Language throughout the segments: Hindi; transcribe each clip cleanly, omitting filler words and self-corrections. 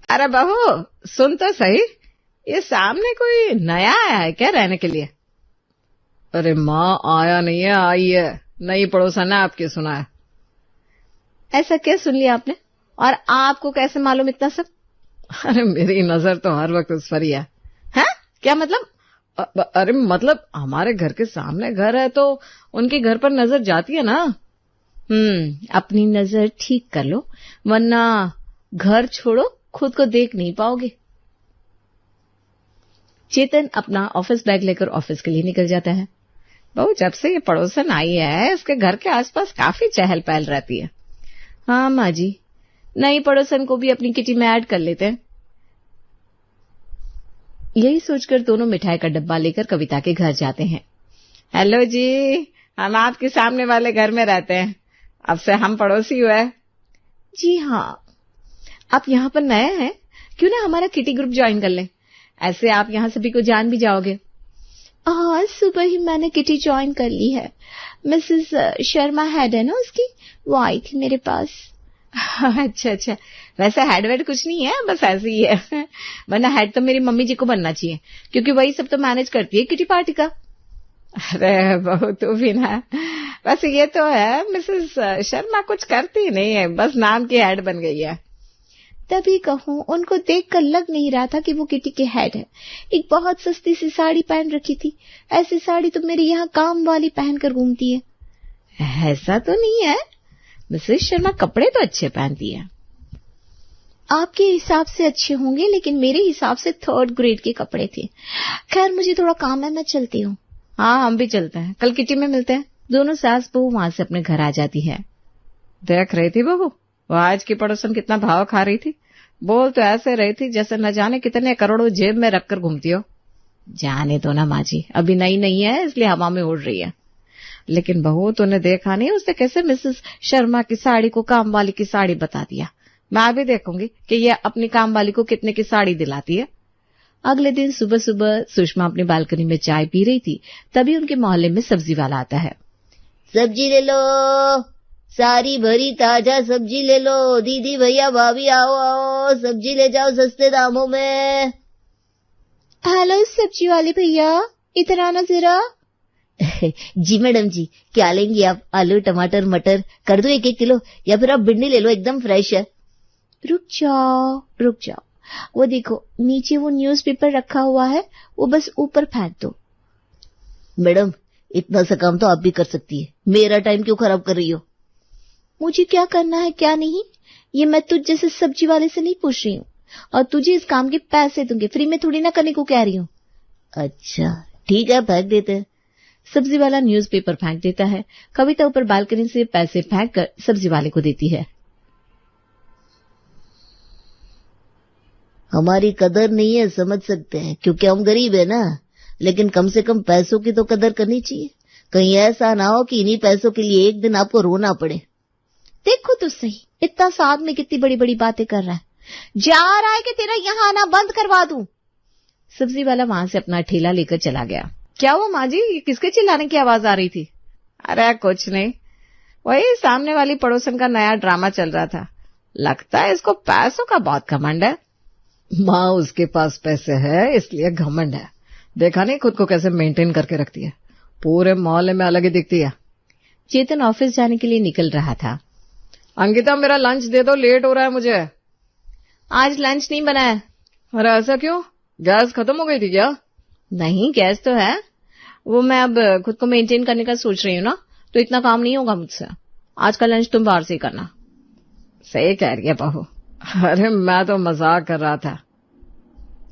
अरे बहू सुन तो सही, ये सामने कोई नया आया है क्या रहने के लिए? अरे माँ आया नहीं है, आई है, नई पड़ोसन है आपकी, सुना है। ऐसा क्या सुन लिया आपने, और आपको कैसे मालूम इतना सब? अरे मेरी नजर तो हर वक्त उस पर ही है। हैं? क्या मतलब? अरे मतलब हमारे घर के सामने घर है तो उनके घर पर नजर जाती है ना। अपनी नजर ठीक कर लो, वरना घर छोड़ो खुद को देख नहीं पाओगे। चेतन अपना ऑफिस बैग लेकर ऑफिस के लिए निकल जाता है। बहू जब से ये पड़ोसन आई है इसके घर के आसपास काफी चहल पहल रहती है। हाँ माँ जी, नई पड़ोसन को भी अपनी किटी में ऐड कर लेते हैं। यही सोचकर दोनों मिठाई का डब्बा लेकर कविता के घर जाते हैं। हेलो जी, हम आपके सामने वाले घर में रहते हैं, अब से हम पड़ोसी हुए। जी हाँ, आप यहाँ पर नए हैं, क्यों ना हमारा किटी ग्रुप ज्वाइन कर लें, ऐसे आप यहाँ सभी को जान भी जाओगे। हाँ, सुबह ही मैंने किटी ज्वाइन कर ली है, मिसेस शर्मा हेड है ना उसकी, वो आई थी मेरे पास। अच्छा अच्छा, वैसे हेड वेड कुछ नहीं है, बस ऐसे ही है, वरना हेड तो मेरी मम्मी जी को बनना चाहिए, क्योंकि वही सब तो मैनेज करती है किटी पार्टी का। अरे बहू तू भी ना, वैसे ये तो है मिसेस शर्मा कुछ करती नहीं है, बस नाम की हेड बन गई है। तभी कहूँ, उनको देखकर लग नहीं रहा था कि वो किटी के हेड है। एक बहुत सस्ती सी साड़ी पहन रखी थी, ऐसी साड़ी तो मेरे यहाँ काम वाली पहनकर घूमती है। ऐसा तो नहीं है, मिसेस शर्मा कपड़े तो अच्छे पहनती है। आपके हिसाब से अच्छे होंगे, लेकिन मेरे हिसाब से 3rd ग्रेड के कपड़े थे। खैर मुझे थोड़ा काम है, मैं चलती हूँ। हाँ हम भी चलते हैं, कल किटी में मिलते हैं। दोनों सास बहू वहां से अपने घर आ जाती है। देख रही थी बहू, वो आज की पड़ोसन कितना भाव खा रही थी, बोल तो ऐसे रही थी जैसे न जाने कितने करोड़ों जेब में रखकर घूमती हो। जाने दो ना माँ जी, अभी नई नहीं है इसलिए हवा में उड़ रही है। लेकिन बहू तूने देखा नहीं उसने कैसे मिसेस शर्मा की साड़ी को काम वाली की साड़ी बता दिया। मैं भी देखूंगी कि ये अपनी काम वाली को कितने की साड़ी दिलाती है। अगले दिन सुबह सुबह सुषमा अपनी बालकनी में चाय पी रही थी, तभी उनके मोहल्ले में सब्जी वाला आता है। सब्जी ले लो, सारी भरी ताजा सब्जी ले लो, दीदी भैया भाभी आओ आओ, सब्जी ले जाओ सस्ते दामों में। हेलो सब्जी वाले भैया, इधर आना जरा। जी मैडम जी, क्या लेंगी आप? आलू टमाटर मटर कर दो 1-1 किलो, या फिर आप भिंडी ले लो, एकदम फ्रेश है। रुक जाओ, वो देखो नीचे वो न्यूज़पेपर रखा हुआ है, वो बस ऊपर फेंक दो। मैडम इतना सा काम तो आप भी कर सकती है, मेरा टाइम क्यों खराब कर रही हो? मुझे क्या करना है क्या नहीं, ये मैं तुझ जैसे सब्जी वाले से नहीं पूछ रही हूँ, और तुझे इस काम के पैसे दूंगी, फ्री में थोड़ी ना करने को कह रही हूँ। अच्छा ठीक है, फेंक देते हैं। सब्जी वाला न्यूज़पेपर फेंक देता है। कविता ऊपर बालकनी से पैसे फेंक कर सब्जी वाले को देती है। हमारी कदर नहीं है, समझ सकते हैं, क्योंकि हम गरीब है ना, लेकिन कम से कम पैसों की तो कदर करनी चाहिए। कहीं ऐसा ना हो कि इन्हीं पैसों के लिए एक दिन आपको रोना पड़े। देखो तो सही, इतना साथ में कितनी बड़ी बड़ी बातें कर रहा है, जा रहा है कि तेरा यहाँ आना बंद करवा दूं। सब्जी वाला वहां से अपना ठेला लेकर चला गया। क्या हुआ माँ जी, किसके चिल्लाने की आवाज आ रही थी? अरे कुछ नहीं, वही सामने वाली पड़ोसन का नया ड्रामा चल रहा था, लगता है इसको पैसों का बहुत घमंड है। माँ उसके पास पैसे है इसलिए घमंड है, देखा नहीं खुद को कैसे मेंटेन करके रखती है, पूरे मोहल्ले में अलग ही दिखती है। चेतन ऑफिस जाने के लिए निकल रहा था। अंकिता मेरा लंच दे दो, लेट हो रहा है मुझे। आज लंच नहीं बना है। अरे ऐसा क्यों, गैस खत्म हो गई थी क्या? नहीं गैस तो है, वो मैं अब खुद को मेंटेन करने का सोच रही हूँ ना, तो इतना काम नहीं होगा मुझसे। आज का लंच तुम बाहर से ही करना। सही कह रही है बहू। अरे मैं तो मजाक कर रहा था,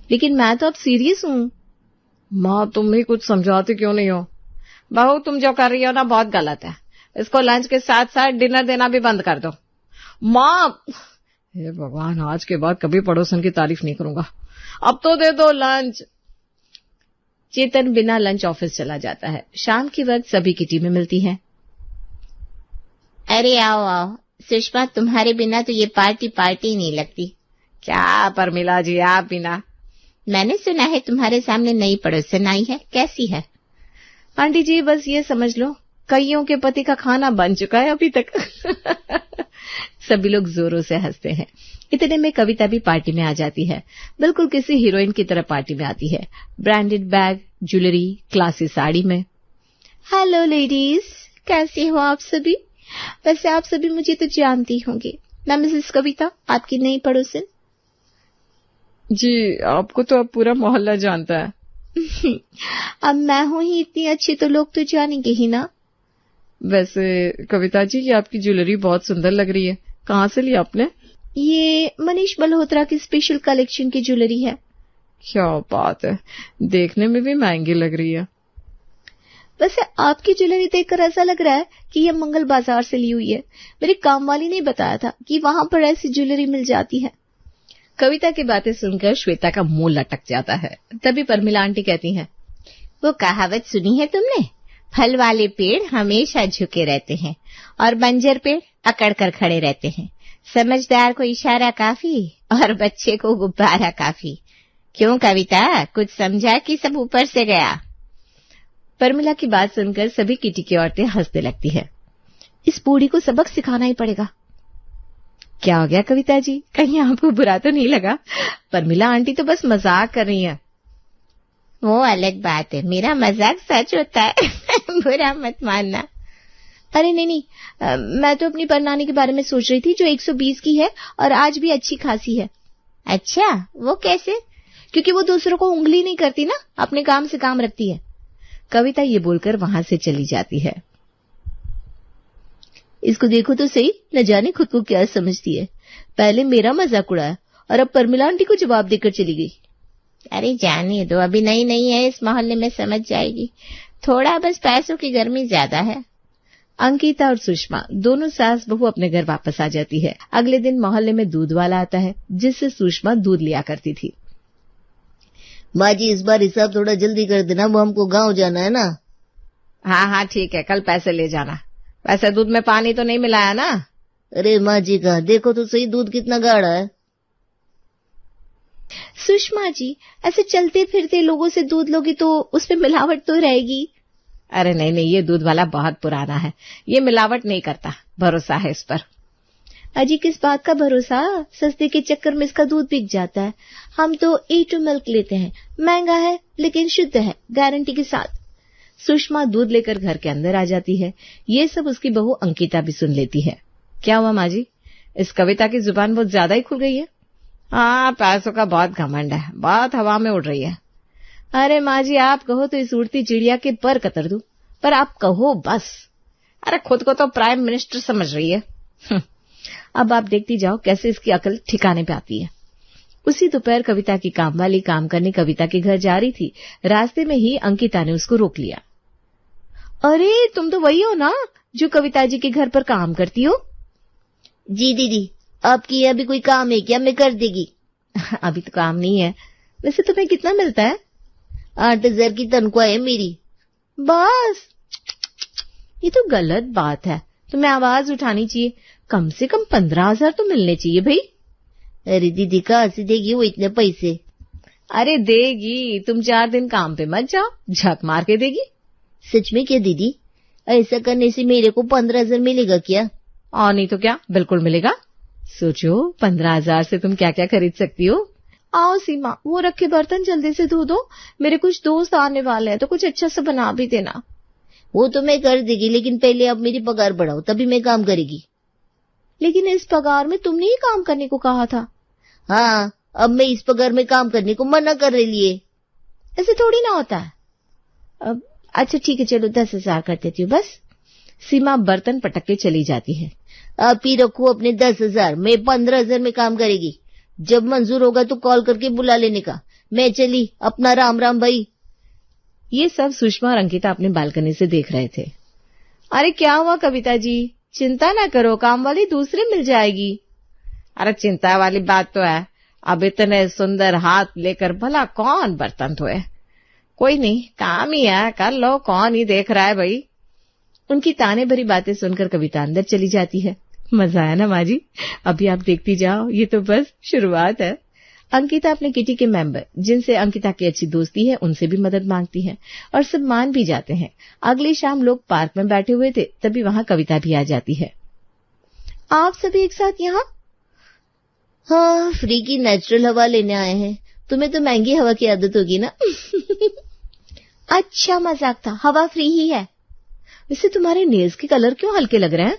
लेकिन मैं तो अब सीरियस हूँ। माँ तुम ही कुछ समझाती क्यों नहीं हो? बहू तुम जो कर रही हो ना बहुत गलत है, इसको लंच के साथ साथ डिनर देना भी बंद कर दो। माँ, हे भगवान, आज के बाद कभी पड़ोसन की तारीफ नहीं करूंगा, अब तो दे दो लंच। चेतन बिना लंच ऑफिस चला जाता है। शाम के वक्त सभी किटी में मिलती हैं। अरे आओ आओ सुषमा, तुम्हारे बिना तो ये पार्टी नहीं लगती। क्या परमिला जी आप बिना? मैंने सुना है तुम्हारे सामने नई पड़ोसन आई है, कैसी है? आंटी जी बस ये समझ लो कईयों के पति का खाना बन चुका है अभी तक। सभी लोग जोरों से हंसते हैं। इतने में कविता भी पार्टी में आ जाती है। बिल्कुल किसी हीरोइन की तरह पार्टी में आती है, branded bag, jewellery, classy sari में। हेलो लेडीज, कैसी हो आप सभी? वैसे आप सभी मुझे तो जानती होंगी, मैं मिसेस कविता, आपकी नई पड़ोसन। जी, आपको तो अब पूरा मोहल्ला जानता है। अब मैं हूं ही इतनी अच्छी तो लोग तो जानेंगे ही ना। वैसे कविता जी, ये आपकी ज्वेलरी बहुत सुंदर लग रही है, कहाँ से ली आपने? ये मनीष मल्होत्रा की स्पेशल कलेक्शन की ज्वेलरी है। क्या बात है, देखने में भी महंगी लग रही है। वैसे आपकी ज्वेलरी देखकर ऐसा लग रहा है कि ये मंगल बाजार से ली हुई है। मेरी कामवाली ने बताया था कि वहां पर ऐसी ज्वेलरी मिल जाती है। कविता की बातें सुनकर श्वेता का मुंह लटक जाता है। तभी परमिला आंटी कहती हैं, वो कहावत सुनी है तुमने, फल वाले पेड़ हमेशा झुके रहते हैं और बंजर पेड़ अकड़ कर खड़े रहते हैं। समझदार को इशारा काफी और बच्चे को गुब्बारा काफी। क्यों कविता, कुछ समझा कि सब ऊपर से गया? परमिला की बात सुनकर सभी किटी की औरतें हंसने लगती है। इस बूढ़ी को सबक सिखाना ही पड़ेगा। क्या हो गया कविता जी, कहीं आपको बुरा तो नहीं लगा? परमिला आंटी तो बस मजाक कर रही हैं। वो अलग बात है, मेरा मजाक सच होता है। बुरा मत मानना। अरे नहीं, मैं तो अपनी परनानी के बारे में सोच रही थी जो 120 की है और आज भी अच्छी खासी है। अच्छा, वो कैसे? क्योंकि वो दूसरों को उंगली नहीं करती ना, अपने काम से काम रखती है। कविता ये बोलकर वहां से चली जाती है। इसको देखो तो सही, न जाने खुद को क्या समझती है। पहले मेरा मजाक उड़ाया और अब परमिला आंटी को जवाब देकर चली गई। अरे जाने दो, अभी नई नई है इस मोहल्ले में, समझ जाएगी। थोड़ा बस पैसों की गर्मी ज्यादा है। अंकिता और सुषमा दोनों सास बहू अपने घर वापस आ जाती है। अगले दिन मोहल्ले में दूध वाला आता है, जिससे सुषमा दूध लिया करती थी। माँ जी, इस बार हिसाब थोड़ा जल्दी कर देना, वो हमको गांव जाना है ना। हाँ ठीक है, कल पैसे ले जाना। वैसे दूध में पानी तो नहीं मिलाया ना? अरे माँ जी का देखो तो सही, दूध कितना गाढ़ा है। सुषमा जी, ऐसे चलते फिरते लोगों से दूध लोगी तो उसमें मिलावट तो रहेगी। अरे नहीं, ये दूध वाला बहुत पुराना है, ये मिलावट नहीं करता, भरोसा है इस पर। अजी किस बात का भरोसा? सस्ते के चक्कर में इसका दूध बिक जाता है। हम तो A2 मिल्क लेते हैं, महंगा है लेकिन शुद्ध है, गारंटी के साथ। सुषमा दूध लेकर घर के अंदर आ जाती है। ये सब उसकी बहू अंकिता भी सुन लेती है। क्या हुआ माँ जी, इस कविता की जुबान बहुत ज्यादा ही खुल गई है। हाँ, पैसों का बहुत घमंड है, बहुत हवा में उड़ रही है। अरे माँ जी, आप कहो तो इस उड़ती चिड़िया के पर कतर दूं, पर आप कहो बस। अरे खुद को तो प्राइम मिनिस्टर समझ रही है। अब आप देखती जाओ कैसे इसकी अकल ठिकाने पे आती है। उसी दोपहर कविता की कामवाली काम करने कविता के घर जा रही थी। रास्ते में ही अंकिता ने उसको रोक लिया। अरे तुम तो वही हो ना जो कविता जी के घर पर काम करती हो? जी दीदी, आपकी अभी कोई काम है क्या? मैं कर देगी। अभी तो काम नहीं है। वैसे तुम्हें कितना मिलता है? 8,000 की तनख्वाह है मेरी। बस? ये तो गलत बात है, तुम्हें आवाज उठानी चाहिए। कम से कम 15,000 तो मिलने चाहिए भाई। अरे दीदी, कहाँ से देगी वो इतने पैसे? अरे देगी, तुम 4 दिन काम पे मत जाओ, झक मार के देगी। सच में क्या दीदी? ऐसा करने से मेरे को 15,000 मिलेगा क्या? और नहीं तो क्या, बिल्कुल मिलेगा। सोचो 15,000 से तुम क्या क्या खरीद सकती हो। आओ सीमा, वो रखे बर्तन जल्दी से धो दो, मेरे कुछ दोस्त आने वाले हैं तो कुछ अच्छा सा बना भी देना। वो तो मैं कर देगी, लेकिन पहले आप मेरी पगार बढ़ाओ, तभी मैं काम करेगी। लेकिन इस पगार में तुमने ही काम करने को कहा था। हाँ, अब मैं इस पगार में काम करने को मना कर रही है। ऐसे थोड़ी ना होता है। अब अच्छा ठीक है, चलो 10,000 कर देती हूँ बस। सीमा बर्तन पटक के चली जाती है। आप ही रखो अपने 10,000, मैं 15,000 में काम करेगी। जब मंजूर होगा तो कॉल करके बुला लेने का। मैं चली, अपना राम राम भाई। ये सब सुषमा और अंकिता अपने बालकनी से देख रहे थे। अरे क्या हुआ कविता जी, चिंता ना करो, काम वाली दूसरे मिल जाएगी। अरे चिंता वाली बात तो है, अब इतने सुंदर हाथ लेकर भला कौन बर्तन धोए। कोई नहीं, काम ही है, कर लो, कौन ही देख रहा है भाई। उनकी ताने भरी बातें सुनकर कविता अंदर चली जाती है। मजा आया ना माँ जी? अभी आप देखती जाओ, ये तो बस शुरुआत है। अंकिता अपने किटी के मेंबर जिनसे अंकिता की अच्छी दोस्ती है उनसे भी मदद मांगती है और सब मान भी जाते हैं। अगली शाम लोग पार्क में बैठे हुए थे, तभी वहां कविता भी आ जाती है। आप सभी एक साथ यहाँ? हाँ, फ्री की नेचुरल हवा लेने आए हैं। तुम्हें तो महंगी हवा की आदत होगी ना। अच्छा मजाक था, हवा फ्री ही है। वैसे तुम्हारे नेल्स के कलर क्यों हल्के लग रहे हैं?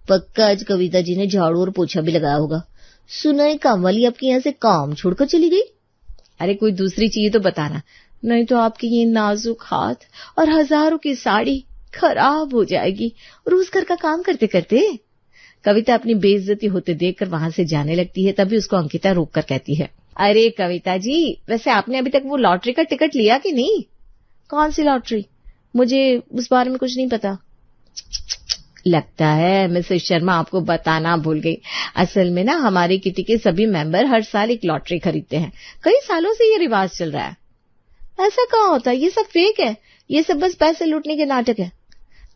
पक्का आज कविता जी ने झाड़ू और पोछा भी लगाया होगा। सुना है काम वाली आपके यहाँ से काम छोड़कर चली गई। अरे कोई दूसरी चीज तो बताना, नहीं तो आपकी ये नाजुक हाथ और हजारों की साड़ी खराब हो जाएगी रोज घर का काम करते करते। कविता अपनी बेइज्जती होते देखकर वहां से जाने लगती है, तभी उसको अंकिता रोककर कहती है, अरे कविता जी, वैसे आपने अभी तक वो लॉटरी का टिकट लिया कि नहीं? कौन सी लॉटरी? मुझे उस बारे में कुछ नहीं पता। लगता है मिसेस शर्मा आपको बताना भूल गई। असल में ना हमारी किटी के सभी मेंबर हर साल एक लॉटरी खरीदते हैं। कई सालों से ये रिवाज चल रहा है। ऐसा कहाँ होता है? ये सब फेक है, ये सब बस पैसे लूटने के नाटक है।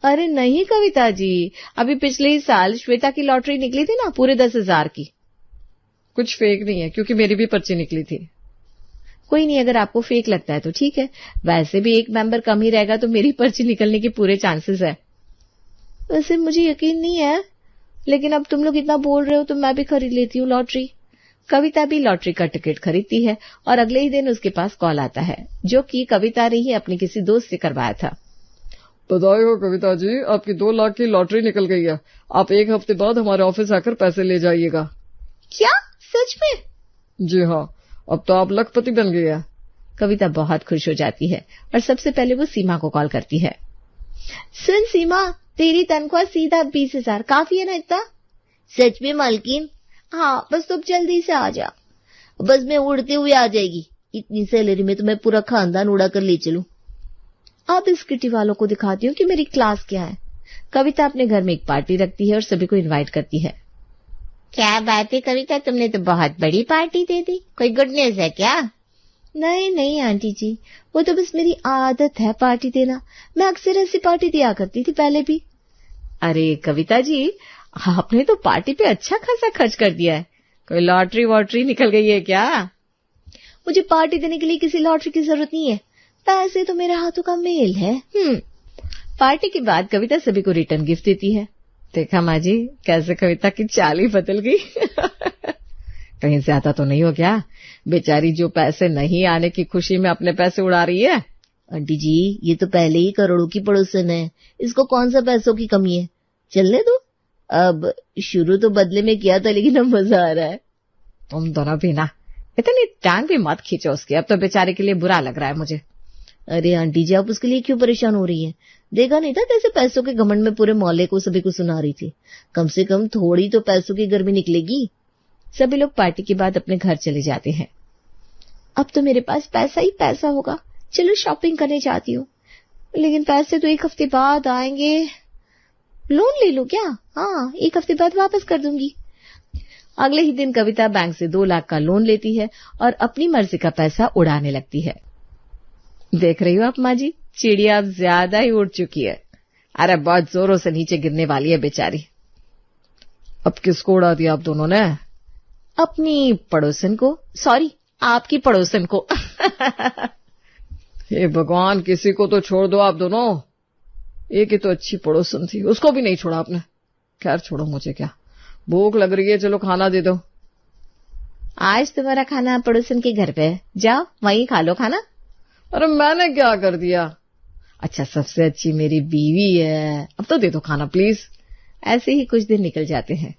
अरे नहीं कविता जी, अभी पिछले ही साल श्वेता की लॉटरी निकली थी ना, पूरे 10,000 की। कुछ फेक नहीं है, क्योंकि मेरी भी पर्ची निकली थी। कोई नहीं, अगर आपको फेक लगता है तो ठीक है, वैसे भी एक मेंबर कम ही रहेगा तो मेरी पर्ची निकलने के पूरे चांसेस है। वैसे मुझे यकीन नहीं है, लेकिन अब तुम लोग इतना बोल रहे हो तो मैं भी खरीद लेती हूँ लॉटरी। कविता भी लॉटरी का टिकट खरीदती है और अगले ही दिन उसके पास कॉल आता है, जो कि कविता ने ही अपने किसी दोस्त से करवाया था। बधाई हो कविता जी, आपकी 2 लाख की लॉटरी निकल गई है। आप 1 हफ्ते बाद हमारे ऑफिस आकर पैसे ले जाइएगा। क्या? सच में? जी हाँ, अब तो आप लखपति बन गई है। कविता बहुत खुश हो जाती है और सबसे पहले वो सीमा को कॉल करती है। सुन सीमा, तेरी तनख्वाह सीधा 20,000 काफी है ना इतना? सच में मालकिन? हाँ, बस तुम जल्दी से आ जा। बस मैं उड़ते हुए आ जाएगी। इतनी सैलरी में तो मैं पूरा खानदान उड़ा कर ले चलूं। अब इस किटी वालों को दिखाती हूँ कि मेरी क्लास क्या है। कविता अपने घर में एक पार्टी रखती है और सभी को इनवाइट करती है। क्या बात है कविता, तुमने तो बहुत बड़ी पार्टी दे दी। कोई गुड न्यूज है क्या? नहीं नहीं आंटी जी, वो तो बस मेरी आदत है पार्टी देना। मैं अक्सर ऐसी पार्टी दिया करती थी पहले भी। अरे कविता जी, आपने तो पार्टी पे अच्छा खासा खर्च कर दिया है। कोई लॉटरी वॉटरी निकल गई है क्या? मुझे पार्टी देने के लिए किसी लॉटरी की जरूरत नहीं है, पैसे तो मेरे हाथों का मेल है। पार्टी के बाद कविता सभी को रिटर्न गिफ्ट देती है। देखा माँ जी, कैसे कविता की चाल ही बदल गई। कहीं ज्यादा तो नहीं हो गया? बेचारी जो पैसे नहीं आने की खुशी में अपने पैसे उड़ा रही है। आंटी जी, ये तो पहले ही करोड़ों की पड़ोसन है, इसको कौन सा पैसों की कमी है? चलने दो। अब शुरू तो बदले में किया था, लेकिन अब मजा आ रहा है। तुम दोनों भी ना इतनी टांग भी मत खींचो उसकी, अब तो बेचारे के लिए बुरा लग रहा है मुझे। अरे आंटी जी, आप उसके लिए क्यों परेशान हो रही हैं? देखा नहीं था कैसे पैसों के घमंड में पूरे मोहल्ले को सभी को सुना रही थी। कम से कम थोड़ी तो पैसों की गर्मी निकलेगी। सभी लोग पार्टी के बाद अपने घर चले जाते हैं। अब तो मेरे पास पैसा ही पैसा होगा, चलो शॉपिंग करने जाती हूँ। लेकिन पैसे तो 1 हफ्ते बाद आएंगे। लोन ले लूं क्या? हाँ, 1 हफ्ते बाद वापस कर दूंगी। अगले ही दिन कविता बैंक से 2 लाख का लोन लेती है और अपनी मर्जी का पैसा उड़ाने लगती है। देख रही हो आप माँ जी, चिड़िया अब ज्यादा ही उड़ चुकी है। अरे बहुत जोरों से नीचे गिरने वाली है बेचारी। अब किसको उड़ा दिया आप दोनों ने? अपनी पड़ोसन को, सॉरी आपकी पड़ोसन को। हे भगवान, किसी को तो छोड़ दो आप दोनों। एक ही तो अच्छी पड़ोसन थी, उसको भी नहीं छोड़ा आपने। खैर छोड़ो, मुझे क्या, भूख लग रही है, चलो खाना दे दो। आज तुम्हारा खाना पड़ोसन के घर पे है, जाओ वहीं खा लो खाना। अरे मैंने क्या कर दिया? अच्छा, सबसे अच्छी मेरी बीवी है, अब तो दे दो खाना प्लीज। ऐसे ही कुछ दिन निकल जाते हैं।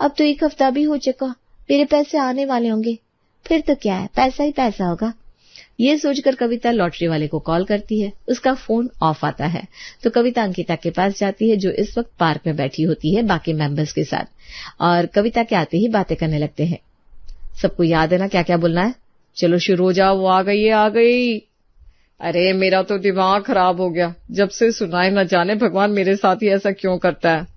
अब तो 1 हफ्ता भी हो चुका, मेरे पैसे आने वाले होंगे, फिर तो क्या है, पैसा ही पैसा होगा। ये सोचकर कविता लॉटरी वाले को कॉल करती है। उसका फोन ऑफ आता है तो कविता अंकिता के पास जाती है, जो इस वक्त पार्क में बैठी होती है बाकी मेंबर्स के साथ, और कविता के आते ही बातें करने लगते हैं। सबको याद है ना क्या क्या बोलना है? चलो शुरू हो जाओ। वो आ गई है, आ गई। अरे मेरा तो दिमाग खराब हो गया, जब से सुनाए न जाने भगवान मेरे साथ ही ऐसा क्यों करता है।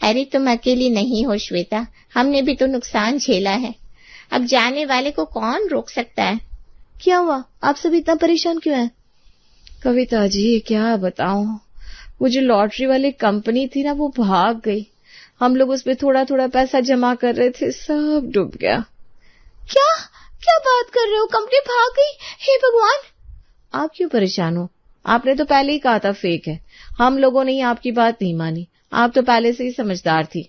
अरे तुम अकेली नहीं हो श्वेता, हमने भी तो नुकसान झेला है। अब जाने वाले को कौन रोक सकता है? क्या हुआ, आप सब इतना परेशान क्यों हैं? कविता जी क्या बताऊं, वो जो लॉटरी वाली कंपनी थी ना, वो भाग गई। हम लोग उसमें थोड़ा थोड़ा पैसा जमा कर रहे थे, सब डूब गया। क्या क्या बात कर रहे हो? कंपनी भाग गई? हे भगवान! आप क्यों परेशान हो? आपने तो पहले ही कहा था फेक है। हम लोगों ने ही आपकी बात नहीं मानी। आप तो पहले से ही समझदार थी।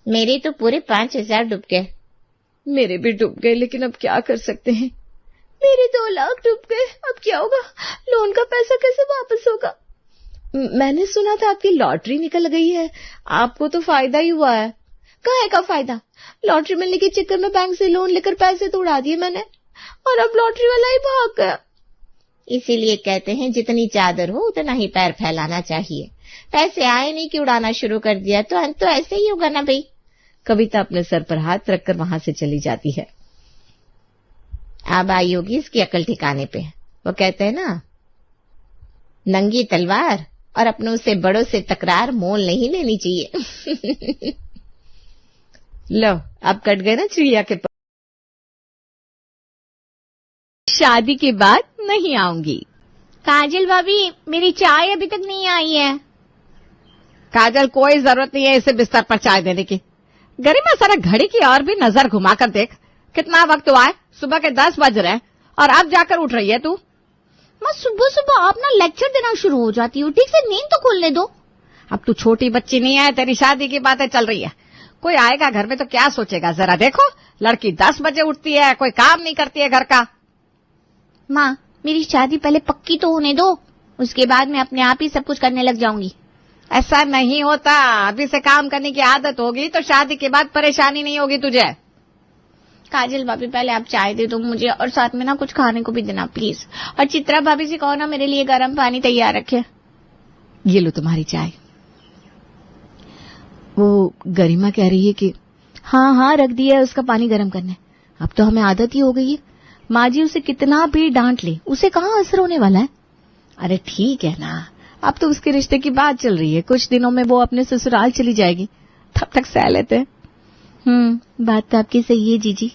मेरे तो पूरे 5,000 डूब गए। मेरे भी डूब गए, लेकिन अब क्या कर सकते हैं। मेरे 2 लाख डूब गए। अब क्या होगा? लोन का पैसा कैसे वापस होगा? मैंने सुना था आपकी लॉटरी निकल गई है। आपको तो फायदा ही हुआ है। काहे का फायदा? लॉटरी मिलने के चक्कर में बैंक से लोन लेकर पैसे तो उड़ा दिए मैंने, और अब लॉटरी वाला ही भाग गया। इसीलिए कहते हैं जितनी चादर हो उतना ही पैर फैलाना चाहिए। पैसे आए नहीं कि उड़ाना शुरू कर दिया, तो अंत तो ऐसे ही होगा ना भाई। कविता अपने सर पर हाथ रखकर वहां से चली जाती है। अब आई होगी इसकी अकल ठिकाने पे। वो कहते हैं ना, नंगी तलवार और अपनों से बड़ों से तकरार मोल नहीं लेनी चाहिए। लो, अब कट गए ना चिड़िया के पर। शादी के बाद नहीं आऊंगी। काजल भाभी, मेरी चाय अभी तक नहीं आई है। काजल, कोई जरूरत नहीं है इसे बिस्तर पर चाय देने की। गरिमा, सारा घड़ी की और भी नजर घुमाकर देख। कितना वक्त हुआ है? सुबह के 10 बज रहे हैं और अब जाकर उठ रही है तू। माँ, सुबह सुबह आप ना लेक्चर देना शुरू हो जाती हो। ठीक से नींद तो खोलने दो। अब तू छोटी बच्ची नहीं है, तेरी शादी की बातें चल रही है। कोई आएगा घर में तो क्या सोचेगा? जरा देखो, लड़की 10 बजे उठती है, कोई काम नहीं करती है घर का। माँ, मेरी शादी पहले पक्की तो होने दो, उसके बाद मैं अपने आप ही सब कुछ करने लग जाऊंगी। ऐसा नहीं होता। अभी से काम करने की आदत होगी तो शादी के बाद परेशानी नहीं होगी तुझे। काजल भाभी, पहले आप चाय दे दो मुझे, और साथ में ना कुछ खाने को भी देना प्लीज। और चित्रा भाभी से कहो ना मेरे लिए गर्म पानी तैयार रखे। ये लो तुम्हारी चाय। वो गरिमा कह रही है कि हाँ रख दिया है उसका पानी गर्म करने। अब तो हमें आदत ही हो गई है। माँ जी उसे कितना भी डांट ले, उसे कहाँ असर होने वाला है। अरे ठीक है ना, अब तो उसके रिश्ते की बात चल रही है। कुछ दिनों में वो अपने ससुराल चली जाएगी, तब तक सह लेते हैं। बात तो आपकी सही है जीजी।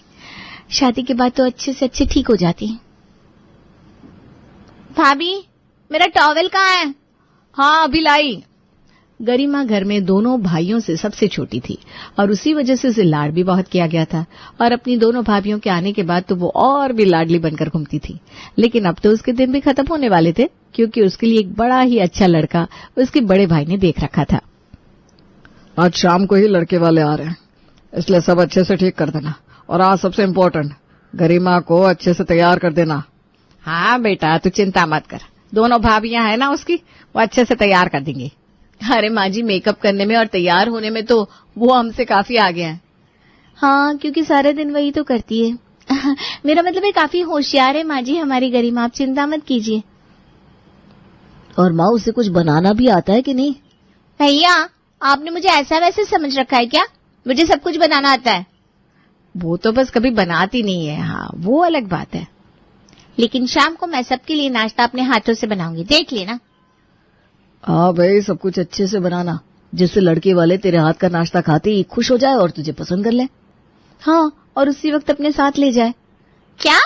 शादी के बाद तो अच्छे से अच्छे ठीक हो जाती है। भाभी, मेरा टॉवेल कहाँ है? हाँ, अभी लाई। गरिमा घर में दोनों भाइयों से सबसे छोटी थी और उसी वजह से उसे लाड भी बहुत किया गया था। और अपनी दोनों भाभियों के आने के बाद तो वो और भी लाडली बनकर घूमती थी। लेकिन अब तो उसके दिन भी खत्म होने वाले थे, क्योंकि उसके लिए एक बड़ा ही अच्छा लड़का उसके बड़े भाई ने देख रखा था। आज शाम को ही लड़के वाले आ रहे हैं, इसलिए सब अच्छे से ठीक कर देना। और आज सबसे इम्पोर्टेंट, गरिमा को अच्छे से तैयार कर देना। हाँ बेटा, तू चिंता मत कर। दोनों भाभियां है ना उसकी, वो अच्छे से तैयार कर देंगी। अरे माँ जी, मेकअप करने में और तैयार होने में तो वो हमसे काफी आगे हैं। हाँ, क्योंकि सारे दिन वही तो करती है। मेरा मतलब है काफी होशियार है माँ जी हमारी गरिमा, आप चिंता मत कीजिए। और माँ, उसे कुछ बनाना भी आता है कि नहीं? भैया, आपने मुझे ऐसा वैसे समझ रखा है क्या? मुझे सब कुछ बनाना आता है। वो तो बस कभी बनाती नहीं है। हाँ, वो अलग बात है। लेकिन शाम को मैं सबके लिए नाश्ता अपने हाथों से बनाऊंगी, देख लेना। हाँ भाई, सब कुछ अच्छे से बनाना, जिससे लड़के वाले तेरे हाथ का नाश्ता खाते ही खुश हो जाए और तुझे पसंद कर ले। हाँ, और उसी वक्त अपने साथ ले जाए। क्या?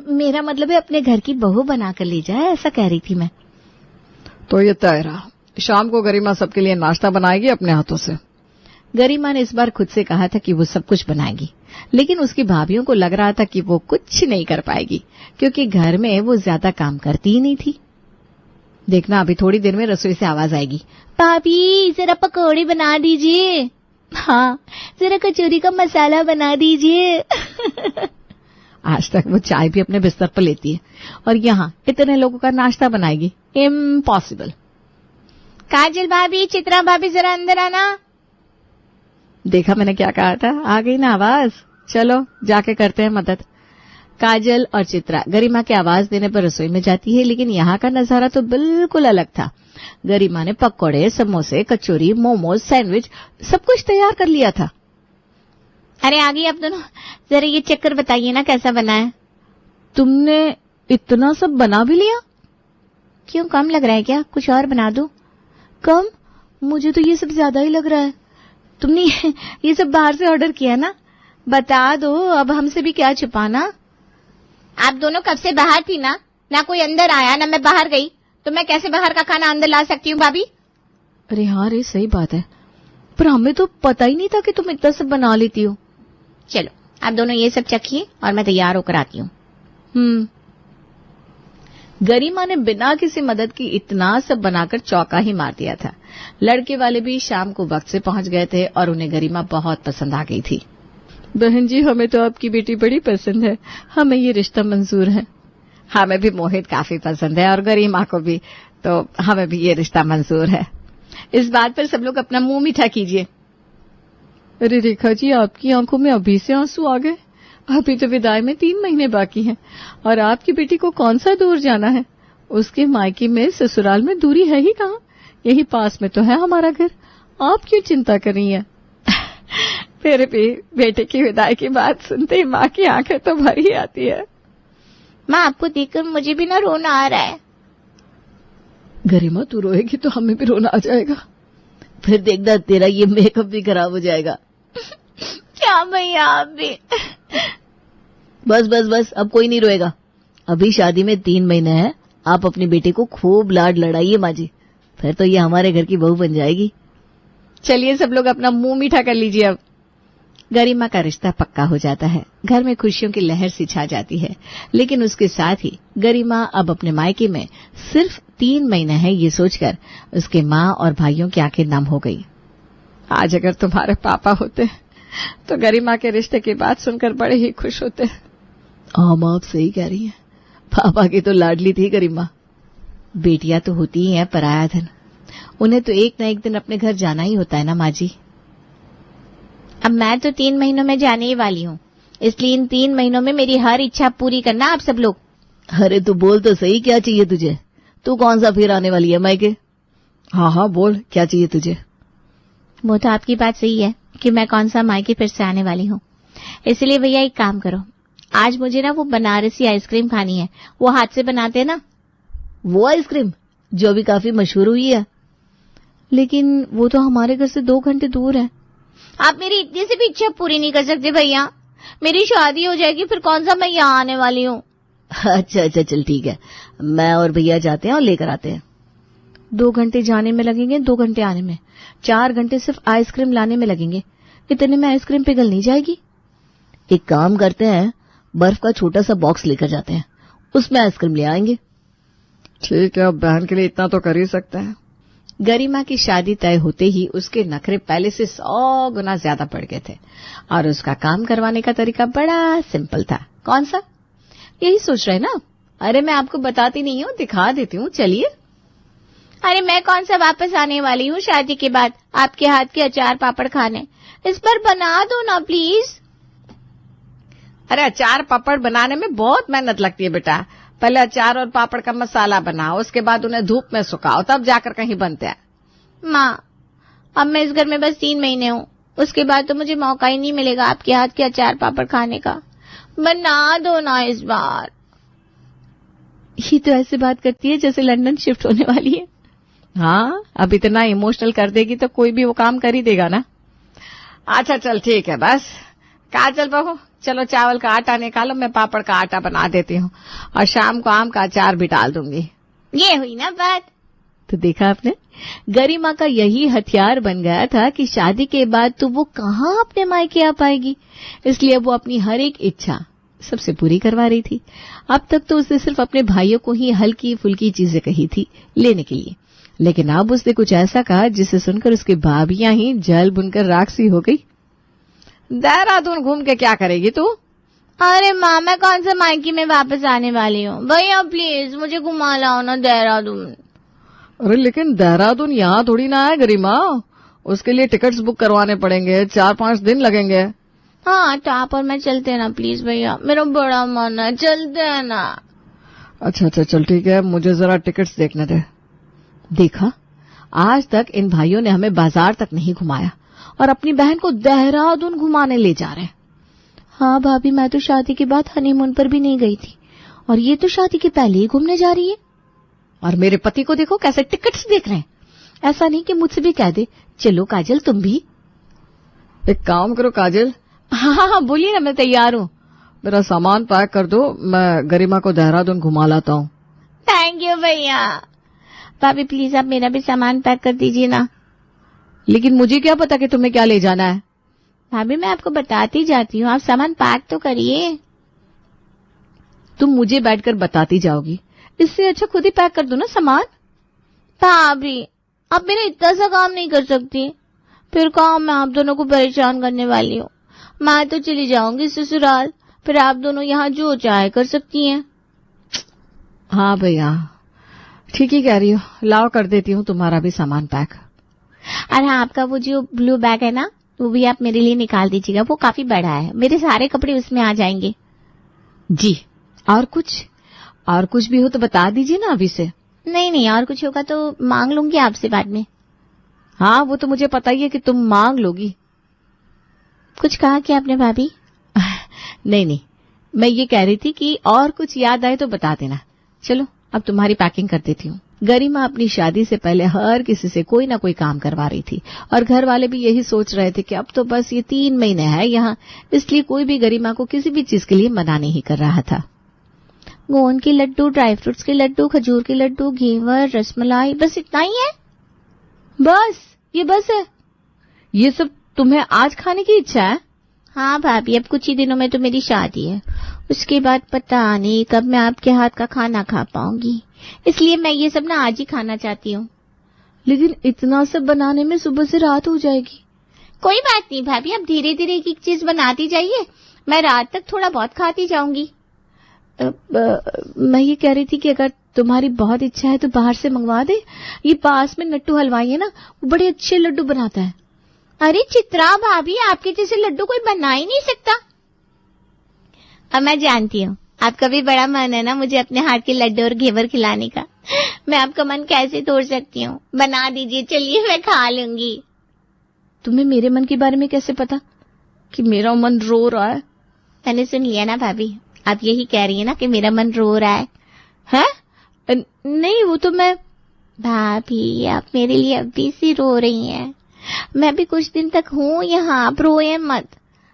मेरा मतलब है अपने घर की बहू बनाकर ले जाए, ऐसा कह रही थी मैं। तो ये तय रहा, शाम को गरिमा सबके लिए नाश्ता बनाएगी अपने हाथों से। गरिमा ने इस बार खुद से कहा था कि वो सब कुछ बनाएगी, लेकिन उसकी भाभियों को लग रहा था कि वो कुछ नहीं कर पाएगी, क्योंकि घर में वो ज्यादा काम करती ही नहीं थी। देखना, अभी थोड़ी देर में रसोई से आवाज आएगी। भाभी, जरा पकौड़े बना दीजिए। हाँ, जरा कचौरी का मसाला बना दीजिए। आज तक वो चाय भी अपने बिस्तर पर लेती है और यहाँ इतने लोगों का नाश्ता बनाएगी? इम्पॉसिबल। काजल भाभी, चित्रा भाभी, जरा अंदर आना। देखा मैंने क्या कहा था? आ गई ना आवाज। चलो जाके करते हैं मदद। काजल और चित्रा गरिमा की आवाज देने पर रसोई में जाती है, लेकिन यहाँ का नजारा तो बिल्कुल अलग था। गरिमा ने पकौड़े, समोसे, कचौरी, मोमोज, सैंडविच सब कुछ तैयार कर लिया था। अरे आ गई आप दोनों, जरा ये चक्कर बताइए ना कैसा बना है। तुमने इतना सब बना भी लिया? क्यों, कम लग रहा है क्या? कुछ और बना दूं? कम? मुझे तो ये सब ज्यादा ही लग रहा है। तुमने ये सब बाहर से ऑर्डर किया ना? बता दो, अब हमसे भी क्या छुपाना। आप दोनों कब से बाहर थी ना कोई अंदर आया ना मैं बाहर गई, तो मैं कैसे बाहर का खाना अंदर ला सकती हूँ भाभी? अरे हाँ रे, सही बात है, पर हमें तो पता ही नहीं था कि तुम इतना सब बना लेती हो। चलो आप दोनों ये सब चखिए और मैं तैयार होकर आती हूँ। गरिमा ने बिना किसी मदद की इतना सब बनाकर चौका ही मार दिया था। लड़के वाले भी शाम को वक्त से पहुंच गए थे और उन्हें गरिमा बहुत पसंद आ गई थी। बहन जी, हमें तो आपकी बेटी बड़ी पसंद है, हमें ये रिश्ता मंजूर है। हमें भी मोहित काफी पसंद है और गरिमा को भी, तो हमें भी ये रिश्ता मंजूर है। इस बात पर सब लोग अपना मुंह मीठा कीजिए। अरे रेखा जी, आपकी आंखों में अभी से आंसू आ गए? अभी तो विदाई में 3 महीने बाकी हैं और आपकी बेटी को कौन सा दूर जाना है? उसके मायके में ससुराल में दूरी है ही कहाँ, यही पास में तो है हमारा घर। आप क्यों चिंता कर रही हैं? फिर भी बेटे की विदाई की बात सुनते ही माँ की आंखें तो भर ही आती है। माँ, आपको देखकर मुझे भी ना रोना आ रहा है। गरिमा, तू रोएगी तो हमें भी रोना आ जाएगा। फिर देखना, तेरा ये मेकअप भी खराब हो जाएगा। क्या भैया, आप भी। बस बस बस, अब कोई नहीं रोएगा। अभी शादी में 3 महीने हैं। आप अपनी बेटी को खूब लाड लड़ाइए माँ जी, फिर तो ये हमारे घर की बहू बन जाएगी। चलिए सब लोग अपना मुंह मीठा कर लीजिए। अब गरिमा का रिश्ता पक्का हो जाता है। घर में खुशियों की लहर सी छा जाती है, लेकिन उसके साथ ही गरिमा अब अपने मायके में सिर्फ 3 महीने हैं, ये सोचकर उसके माँ और भाइयों की आंखें नम हो गई। आज अगर तुम्हारे पापा होते तो गरिमा के रिश्ते की बात सुनकर बड़े ही खुश होते। आप सही कह रही हैं। पापा की तो लाडली थी गरिमा। बेटियां तो होती ही हैं पराया धन, उन्हें तो एक न एक दिन अपने घर जाना ही होता है ना माँ जी। अब मैं तो 3 महीनों में जाने ही वाली हूँ, इसलिए इन 3 महीनों में मेरी हर इच्छा पूरी करना आप सब लोग। अरे तो बोल तो सही, क्या चाहिए तुझे? तू कौन सा फिर आने वाली है मायके? हाँ, बोल, क्या चाहिए तुझे? वो तो आपकी बात सही है कि मैं कौन सा मायके फिर से आने वाली हूँ। इसलिए भैया एक काम करो, आज मुझे ना वो बनारसी आइसक्रीम खानी है। वो हाथ से बनाते हैं ना, वो आइसक्रीम जो अभी काफी मशहूर हुई है। लेकिन वो तो हमारे घर से 2 घंटे दूर है। आप मेरी इतनी सी भी इच्छा पूरी नहीं कर सकते भैया। मेरी शादी हो जाएगी, फिर कौन सा मैं यहाँ आने वाली हूँ। अच्छा, चल ठीक है, मैं और भैया जाते हैं और लेकर आते हैं। 2 घंटे जाने में लगेंगे, 2 घंटे आने में, 4 घंटे सिर्फ आइसक्रीम लाने में लगेंगे। इतने में आइसक्रीम पिघल नहीं जाएगी। एक काम करते हैं, बर्फ का छोटा सा बॉक्स लेकर जाते हैं, उसमें आइसक्रीम ले आएंगे। ठीक है, अब बहन के लिए इतना तो कर ही सकते हैं। गरिमा की शादी तय होते ही उसके नखरे पहले से 100 गुना ज्यादा बढ़ गए थे और उसका काम करवाने का तरीका बड़ा सिंपल था। कौन सा? यही सोच रहे ना? अरे मैं आपको बताती नहीं हूँ, दिखा देती हूँ, चलिए। अरे मैं कौन सा वापस आने वाली हूँ शादी के बाद आपके हाथ के अचार पापड़ खाने। इस पर बना दो ना प्लीज। अरे अचार पापड़ बनाने में बहुत मेहनत लगती है बेटा। पहले अचार और पापड़ का मसाला बनाओ, उसके बाद उन्हें धूप में सुखाओ, तब जाकर कहीं बनते हैं। माँ, अब मैं इस घर में बस 3 महीने हूँ, उसके बाद तो मुझे मौका ही नहीं मिलेगा आपके हाथ के अचार पापड़ खाने का। बना दो ना इस बार। ये तो ऐसे बात करती है जैसे लंदन शिफ्ट होने वाली है। हाँ, अब इतना इमोशनल कर देगी तो कोई भी वो काम कर ही देगा ना। अच्छा चल ठीक है, बस काजल बहू, चलो चावल का आटा निकालो, मैं पापड़ का आटा बना देती हूँ और शाम को आम का अचार भी डाल दूंगी। ये हुई ना बात। तो देखा आपने, गरिमा का यही हथियार बन गया था कि शादी के बाद तो वो कहाँ अपने मायके आ पाएगी, इसलिए वो अपनी हर एक इच्छा सबसे पूरी करवा रही थी। अब तक तो उसने सिर्फ अपने भाइयों को ही हल्की फुल्की चीजें कही थी लेने के लिए, लेकिन अब उसने कुछ ऐसा कहा जिसे सुनकर उसकी भाभियां ही जल बुनकर राख सी हो गई। देहरादून घूम के क्या करेगी तू? अरे माँ, मैं कौन सा मायके में वापस आने वाली हूँ। भैया प्लीज मुझे घुमा लाओ ना देहरादून। अरे लेकिन देहरादून यहाँ थोड़ी ना है गरिमा, उसके लिए टिकट्स बुक करवाने पड़ेंगे, 4-5 दिन लगेंगे। हाँ, तो आप और मैं चलते हैं ना प्लीज भैया, मेरा बड़ा मन है, चलते हैं ना। अच्छा चल ठीक है, मुझे जरा टिकट्स देखने दे। देखा, आज तक इन भाइयों ने हमें बाजार तक नहीं घुमाया और अपनी बहन को देहरादून घुमाने ले जा रहे हैं। हाँ भाभी, मैं तो शादी के बाद हनीमून पर भी नहीं गई थी और ये तो शादी के पहले ही घूमने जा रही है। और मेरे पति को देखो कैसे टिकट्स देख रहे हैं। ऐसा नहीं कि मुझसे भी कह दे, चलो काजल तुम भी। एक काम करो काजल। हाँ, बोलिए ना, मैं तैयार हूँ। मेरा सामान पैक कर दो, मैं गरिमा को देहरादून घुमा लाता हूँ। थैंक यू भैया। भाभी प्लीज आप मेरा भी सामान पैक कर दीजिए ना। लेकिन मुझे क्या पता कि तुम्हें क्या ले जाना है। भाभी मैं आपको बताती जाती हूँ, आप सामान पैक तो करिए। तुम मुझे बैठकर बताती जाओगी, इससे अच्छा खुद ही पैक कर दो ना सामान। भाभी आप मेरा इतना सा काम नहीं कर सकती, फिर कहा मैं आप दोनों को परेशान करने वाली हूँ। मैं तो चली जाऊंगी ससुराल, फिर आप दोनों यहाँ जो चाहे कर सकती हैं। हाँ भैया, ठीक ही कह रही हो, लाओ कर देती हूँ तुम्हारा भी सामान पैक। अरे आपका वो जो ब्लू बैग है ना, वो भी आप मेरे लिए निकाल दीजिएगा, वो काफी बड़ा है, मेरे सारे कपड़े उसमें आ जाएंगे। जी, और कुछ भी हो तो बता दीजिए ना अभी से। नहीं, और कुछ होगा तो मांग लूंगी आपसे बाद में। हाँ वो तो मुझे पता ही है कि तुम मांग लोगी। कुछ कहा क्या आपने भाभी? नहीं, मैं ये कह रही थी कि और कुछ याद आए तो बता देना। चलो अब तुम्हारी पैकिंग कर देती हूँ। गरिमा अपनी शादी से पहले हर किसी से कोई ना कोई काम करवा रही थी और घर वाले भी यही सोच रहे थे कि अब तो बस ये 3 महीने है यहाँ, इसलिए कोई भी गरिमा को किसी भी चीज के लिए मना नहीं कर रहा था। गोंद के लड्डू, ड्राई फ्रूट्स के लड्डू, खजूर के लड्डू, घेवर, रसमलाई, बस इतना ही है? बस है? ये सब तुम्हें आज खाने की इच्छा है? हाँ भाभी, अब कुछ ही दिनों में तो मेरी शादी है, उसके बाद पता नहीं कब मैं आपके हाथ का खाना खा पाऊंगी, इसलिए मैं ये सब ना आज ही खाना चाहती हूँ। लेकिन इतना सब बनाने में सुबह से रात हो जाएगी। कोई बात नहीं भाभी, अब धीरे धीरे एक एक चीज बनाती जाइए, मैं रात तक थोड़ा बहुत खाती जाऊंगी। मैं ये कह रही थी कि अगर तुम्हारी बहुत इच्छा है तो बाहर से मंगवा दे। ये पास में नट्टू हलवाई है ना, वो बड़े अच्छे लड्डू बनाता है। अरे चित्रा भाभी, आपके जैसे लड्डू कोई बना ही नहीं सकता। अब मैं जानती हूँ आपका भी बड़ा मन है ना मुझे अपने हाथ के लड्डू और घेवर खिलाने का, मैं आपका मन कैसे तोड़ सकती हूँ, बना दीजिए, चलिए मैं खा लूंगी। तुम्हें मेरे मन के बारे में कैसे पता कि मेरा मन रो रहा है? मैंने सुन लिया ना भाभी, आप यही कह रही है ना कि मेरा मन रो रहा है? नहीं, वो तो मैं। भाभी आप मेरे लिए अभी से रो रही हैं, मैं भी कुछ दिन तक हूँ यहाँ, आप रोए मत।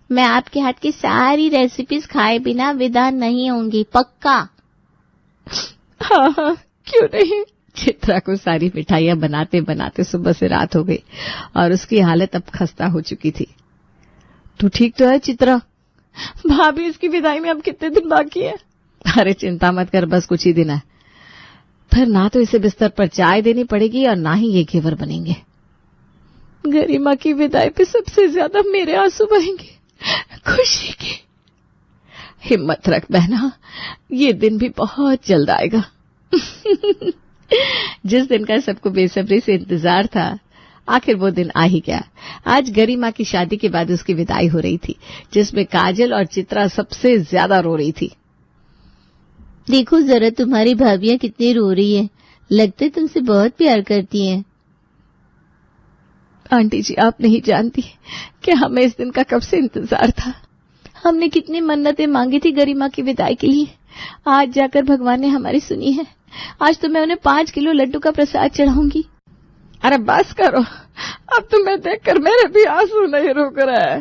मैं आपके हाथ की सारी रेसिपीज खाए बिना विदा नहीं होंगी, पक्का। हाँ, क्यों नहीं। चित्रा को सारी मिठाइयां बनाते बनाते सुबह से रात हो गई और उसकी हालत अब खस्ता हो चुकी थी। तू ठीक तो है चित्रा? भाभी इसकी विदाई में अब कितने दिन बाकी है? अरे चिंता मत कर, बस कुछ ही दिन है, फिर ना तो इसे बिस्तर पर चाय देनी पड़ेगी और ना ही ये घेवर बनेंगे। गरिमा की विदाई पे सबसे ज्यादा मेरे आंसू बहेंगे, खुशी के। हिम्मत रख बहना, ये दिन भी बहुत जल्द आएगा। जिस दिन का सबको बेसब्री से इंतजार था, आखिर वो दिन आ ही गया। आज गरिमा की शादी के बाद उसकी विदाई हो रही थी, जिसमें काजल और चित्रा सबसे ज्यादा रो रही थी। देखो जरा तुम्हारी भाभियां कितनी रो रही है, लगता है तुमसे बहुत प्यार करती हैं। आंटी जी, आप नहीं जानती कि हमें इस दिन का कब से इंतजार था। हमने कितनी मन्नतें मांगी थी गरिमा की विदाई के लिए, आज जाकर भगवान ने हमारी सुनी है। आज तो मैं उन्हें 5 किलो लड्डू का प्रसाद चढ़ाऊंगी। अरे बस करो, अब तुम्हें देखकर मेरे भी आंसू नहीं रुक रहे।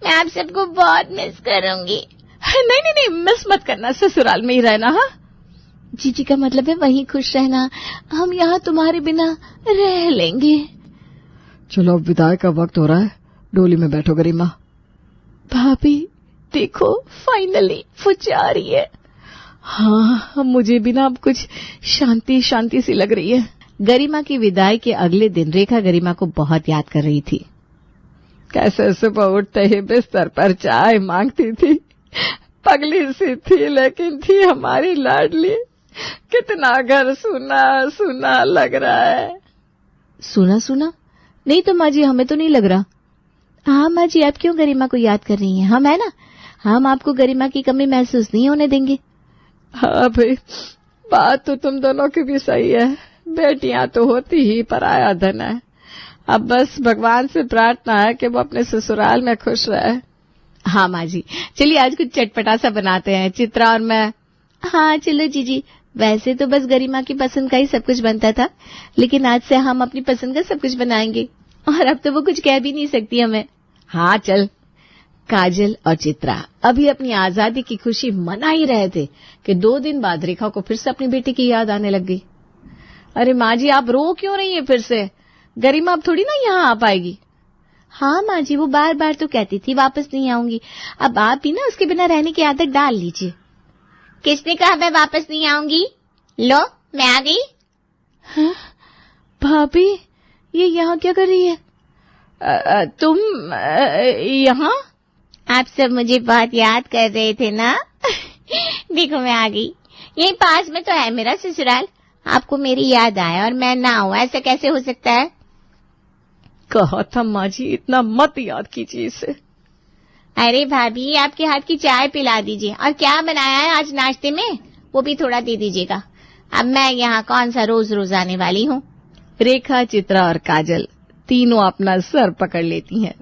मैं आप सबको बहुत मिस करूंगी। नहीं, मिस मत करना, ससुराल में ही रहना। हाँ, जीजी का मतलब है वहीं खुश रहना, हम यहाँ तुम्हारे बिना रह लेंगे। चलो अब विदाई का वक्त हो रहा है, डोली में बैठो गरिमा। भाभी देखो, फाइनली वो जा रही है। हाँ, मुझे भी ना अब कुछ शांति शांति सी लग रही है। गरिमा की विदाई के अगले दिन रेखा गरिमा को बहुत याद कर रही थी। कैसे सुबह उठते ही बिस्तर पर चाय मांगती थी, पगली सी थी लेकिन थी हमारी लाडली। कितना घर सुना सुना लग रहा है। सुना? नहीं तो माँ जी, हमें तो नहीं लग रहा। हाँ माँ जी, आप क्यों गरिमा को याद कर रही हैं? हम है ना, हम आपको गरिमा की कमी महसूस नहीं होने देंगे। हाँ भाई, बात तो तुम दोनों की भी सही है, बेटियां तो होती ही पराया धन है। अब बस भगवान से प्रार्थना है कि वो अपने ससुराल में खुश रहे। हाँ माँ जी, चलिए आज कुछ चटपटा सा बनाते हैं, चित्रा और मैं। हाँ चलो जीजी, वैसे तो बस गरिमा की पसंद का ही सब कुछ बनता था, लेकिन आज से हम अपनी पसंद का सब कुछ बनाएंगे और अब तो वो कुछ कह भी नहीं सकती हमें। हाँ चल। काजल और चित्रा अभी अपनी आजादी की खुशी मना ही रहे थे कि 2 दिन बाद रेखा को फिर से अपनी बेटी की याद आने लग गई। अरे माँ जी, आप रो क्यों रही है फिर से? गरिमा अब थोड़ी ना यहाँ आ पाएगी। हाँ माँ जी, वो बार बार तो कहती थी वापस नहीं आऊंगी। अब आप भी ना उसके बिना रहने की आदत डाल लीजिए। किसने कहा मैं वापस नहीं आऊंगी? लो, मैं आ गई। हाँ? भाभी, ये यहाँ क्या कर रही है? तुम यहाँ? आप सब मुझे बहुत याद कर रहे थे ना। देखो मैं आ गई। यही पास में तो है मेरा ससुराल। आपको मेरी याद आए और मैं ना आऊं, ऐसा कैसे हो सकता है? कहा था माँ जी, इतना मत याद कीजिए इसे। अरे भाभी, आपके हाथ की चाय पिला दीजिए। और क्या बनाया है आज नाश्ते में, वो भी थोड़ा दे दीजिएगा। अब मैं यहाँ कौन सा रोज रोज आने वाली हूँ। रेखा, चित्रा और काजल तीनों अपना सर पकड़ लेती हैं